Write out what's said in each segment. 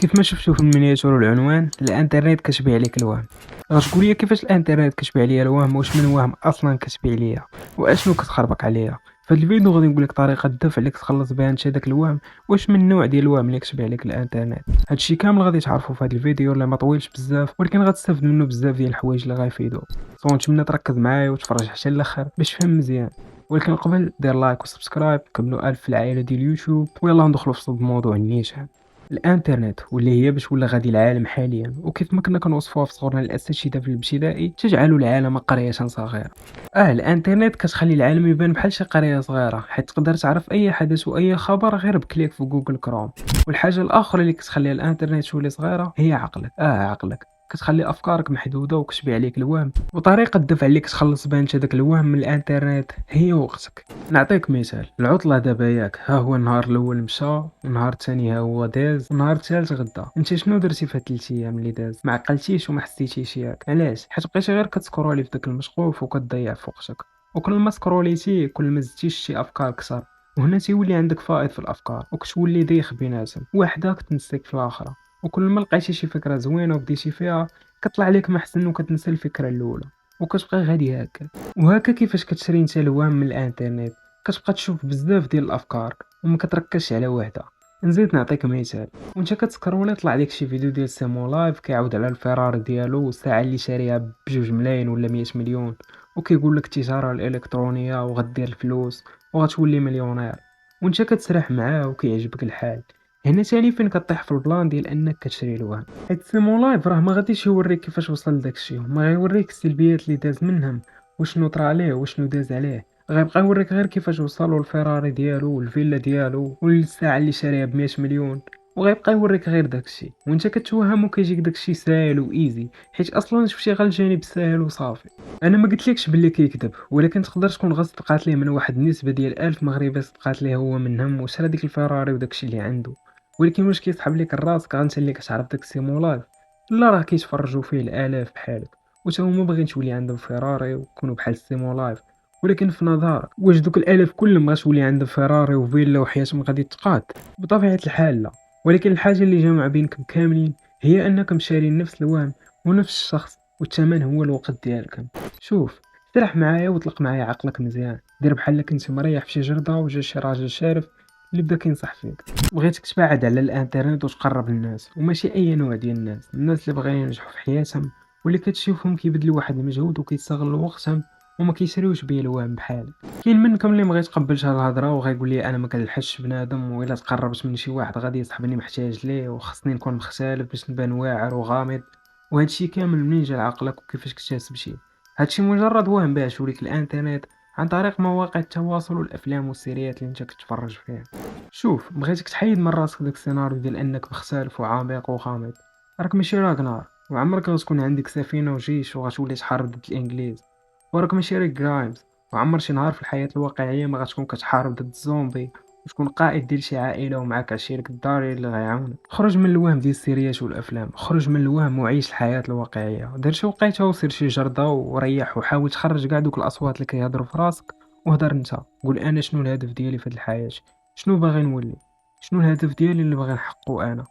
كيف ما شفتوا في المينياتور والعنوان، الانترنت كتبيع عليك الوهم. غتقول لي كيفاش الانترنت كتبيع عليا الوهم؟ واش من وهم اصلا كتبيع عليا؟ واشنو كتخربق عليا؟ في هذا الفيديو غادي نقول لك طريقه الدفع اللي كتخلص بها انت داك الوهم. واش من نوع ديال الوهم اللي كتبيع عليك الانترنت؟ هادشي كامل غادي تعرفوا في هذا الفيديو اللي ما طويلش بزاف، ولكن غتستافد منه بزاف ديال الحوايج اللي غيفيدوك. نتمنى تركز معايا وتفرج حتى الاخر باش تفهم مزيان. ولكن قبل دير لايك وسبسكرايب، كملوا الف في العائله ديال اليوتيوب، ويلا ندخلوا في صلب الموضوع النيشان. الانترنت واللي هي باش ولا غادي العالم حاليا، وكيف ما كنا كنوصفوها في صغرنا الاساتذه في الابتدائي، تجعل العالم قريه صغيره. الانترنت كتخلي العالم يبان بحال شي قريه صغيره، حيت تقدر تعرف اي حدث واي خبر غير بكليك في جوجل كروم. والحاجه الاخرى اللي كتخلي الانترنت تولي صغيره هي عقلك. عقلك كتخلي افكارك محدوده وكتبيع عليك الوهم. وطريقه الدفع اللي كتخلص بها انت داك الوهم من الانترنت هي وقتك. نعطيك مثال، العطله دابا ياك، ها هو النهار الاول مشى، النهار الثاني ها هو داز، النهار الثالث غدا. انت شنو درتي في هاد 3 ايام اللي داز؟ ما عقلتيش وما حسيتيش ياك. علاش؟ حيت بقيتي غير كتسكرولي في داك المشقوف وكتضيع في وقتك. وكل ما سكروليتي كل ما زدتي شي افكار كثر، وهنا تيولي عندك فائض في الافكار وكتولي دايخ بيناتهم، واحده كتنسيك في الاخرى. وكل ما لقيتي شي فكره زوينه وبديتي فيها كطلع لك ما احسن وكتنسى الفكره الاولى، وكتبقى غادي هكا. وهكا كيفاش كتشري انت الوهم من الانترنت؟ كتبقى تشوف بزاف ديال الافكار وما كتركزش على وحده. نزيد نعطيك مثال، وانت كتسكرولي طلع لك شي فيديو ديال سيمو لايف كيعاود على الفيراري ديالو والساعه اللي شاريها بجوج ملايين ولا 100 مليون، وكيقول لك التجاره الالكترونيه وغدير الفلوس وغتولي مليونير. وانت كتسرح معاه وكيعجبك الحال. هنا تاني فين كطيح في البلان ديال انك كتشري الوهم، حيت سيمو لايف راه ما غاديش يوريك كيفاش وصل لداكشي، وما غيوريك السلبيات اللي داز منهم وشنو طرا عليه وشنو داز عليه. غيبقى يوريك غير كيفاش وصلوا الفيراري ديالو والفيلا ديالو والساعه اللي شاريها ب 100 مليون، وغيبقى يوريك غير داكشي. وانت كتوهم وكيجيك داكشي ساهل وايزي، حيت اصلا شفتي غير الجانب الساهل وصافي. انا ما قلتلكش بلي كيكذب، ولكن تقدر تكون غير صدقات ليه من واحد النسبه ديال 1000 مغربي، صدقات ليه هو منهم وشرا ديك الفيراري وداكشي اللي عنده. ولكن واش كيسحب ليك الراس انت اللي كتعرف داك السيمو لايف؟ لا، راه كيتفرجوا فيه الالاف بحالك، وتا هما باغيين تولي عندهم فيراري ويكونوا بحال السيمو لايف. ولكن في نظرك واش دوك الالاف كلهم غتولي عندهم فيراري وفيلا وحياتهم غادي تقاد؟ بطبيعه الحال لا. ولكن الحاجه اللي جامعه بينكم كاملين هي انكم شارين نفس الوهم ونفس الشخص، والثمن هو الوقت ديالكم. شوف، سرح معايا وطلق معايا عقلك مزيان، دير بحال كنت مريح في شي جرده وجا شي راجل شارف اللي بدا كينصح فيك. بغيتك تبعد على الانترنت وتقرب للناس، وماشي اي نوع ديال الناس اللي باغيين ينجحوا في حياتهم، واللي كتشوفهم كيبذلوا واحد المجهود وكيستغلوا وقتهم وما كيشريوش بيه الوهم بحالك. كاين منكم اللي ما غيتقبلش هاد الهضره وغايقول لي انا ما كنلحقش بنادم، والا تقربت من شي واحد غادي يصاحبني محتاج ليه، وخصني نكون مختلف باش نبان واعر وغامض. وهادشي كامل منين جا لعقلك وكيفاش كتحسب شي؟ هادشي مجرد وهم باش وليك الانترنت عن طريق مواقع التواصل والافلام والسيريات اللي انت كتفرج فيها. شوف، بغيتك تحيد من راسك داك السيناريو ديال انك مختلف وعميق وغامض. راك ماشي راغنار، وعمرك غتكون عندك سفينة وجيش وغتولي تحارب ضد الانجليز. وراك ماشي ريك جرايمز، وعمر شي نهار في الحياة الواقعية ما غتكون كتحارب ضد الزومبي وتكون قائد ديال شي عائلة ومعاك عشيرك الداري اللي غيعاونك. خرج من الوهم ديال السيريات والافلام، خرج من الوهم وعيش الحياة الواقعية. دير شي وقيته وسير شي جردة وريح، وحاول تخرج كاع دوك الاصوات اللي كيهضروا في راسك. وهضر انت، قول انا شنو الهدف ديالي في هاد الحياة، شنو باغي نولي، شنو الهدف ديالي اللي باغي نحققو انا،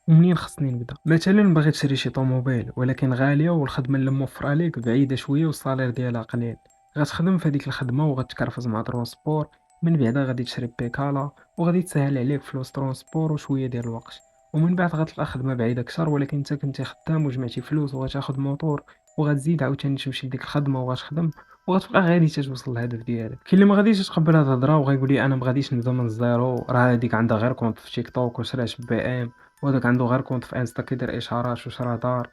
ومنين خصني نبدا. مثلا باغي تشري شي طوموبيل ولكن غاليه، والخدمه اللي موفره ليك بعيده شويه والصالير ديالها قليل. غتخدم في هذيك الخدمه وغتكرفز مع ترونسبور، من بعدا غادي تشري بيكالا وغادي تسهل عليك فلوس ترونسبور وشويه ديال الوقت. ومن بعد غتلقى خدمه بعيده اكثر ولكن انت كنتي خدام وجمعتي فلوس وغتاخد موطور، وغتزيد عاوتاني تمشي لديك الخدمه وغتخدم، وغتبقى غادي تتوصل للهدف ديالك. كاين اللي ما غاديش يتقبل هاد الهضره وغايقول لي انا ما غاديش نبدا من الزيرو، راه هذيك عندها غير كونط في تيك توك وشرات بي ام، وهذاك عنده غير كونط في انستا كيدير اشعارات وشرا دار.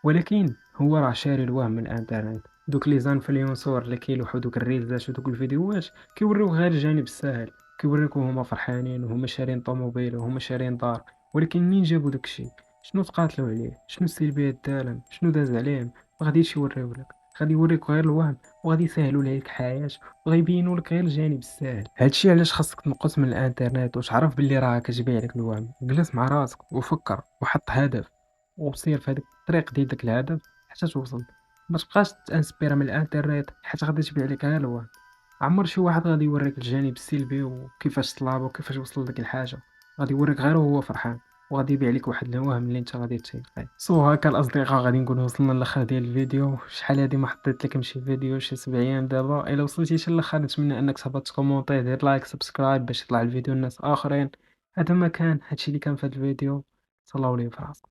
ولكن هو راه شاري الوهم من الانترنت. دوك لي زانفلونسور اللي كيلوحوا دوك الريلزات ودوك الفيديوهات كيوريو غير الجانب الساهل، كيوريكو هما فرحانين وهما شارين طوموبيل وهما شارين دار. ولكن منين جابوا داكشي؟ شنو تقاتلوا عليه؟ شنو السلبيات دالهم؟ شنو داز عليهم؟ ما غاديش يوريو لك، غادي يوريك غير الوهم، وغادي يسهلوا لك الحياه وغيبينوا لك غير الجانب الساهل. هادشي علاش خاصك تنقص من الانترنت وتعرف باللي راه كتبيع لك الوهم. جلس مع راسك وفكر وحط هدف، وسير في هذيك الطريق ديال داك الهدف حتى توصل. ما تبقاش تانسبيرا من الانترنت حيت غادي تبيع لك غير الوهم. عمر شي واحد غادي يوريك الجانب السلبي وكيفاش طلب وكيفاش وصل لديك الحاجه، غادي يوريك غير وهو فرحان، وغادي يبيع لك واحد الوهم اللي انت غادي تثيق فيه. هكا الاصدقاء غادي نكونوا وصلنا للاخر ديال الفيديو. شحال هادي ما حطيت لكم شي فيديو شي 7 ايام دابا. الا وصلتي حتى الاخر نتمنى انك تهبط تكومونتي، دير لايك، سبسكرايب باش يطلع الفيديو لناس اخرين. هذا ما كان، هادشي اللي كان في هذا الفيديو. صلاو لي فراسكم.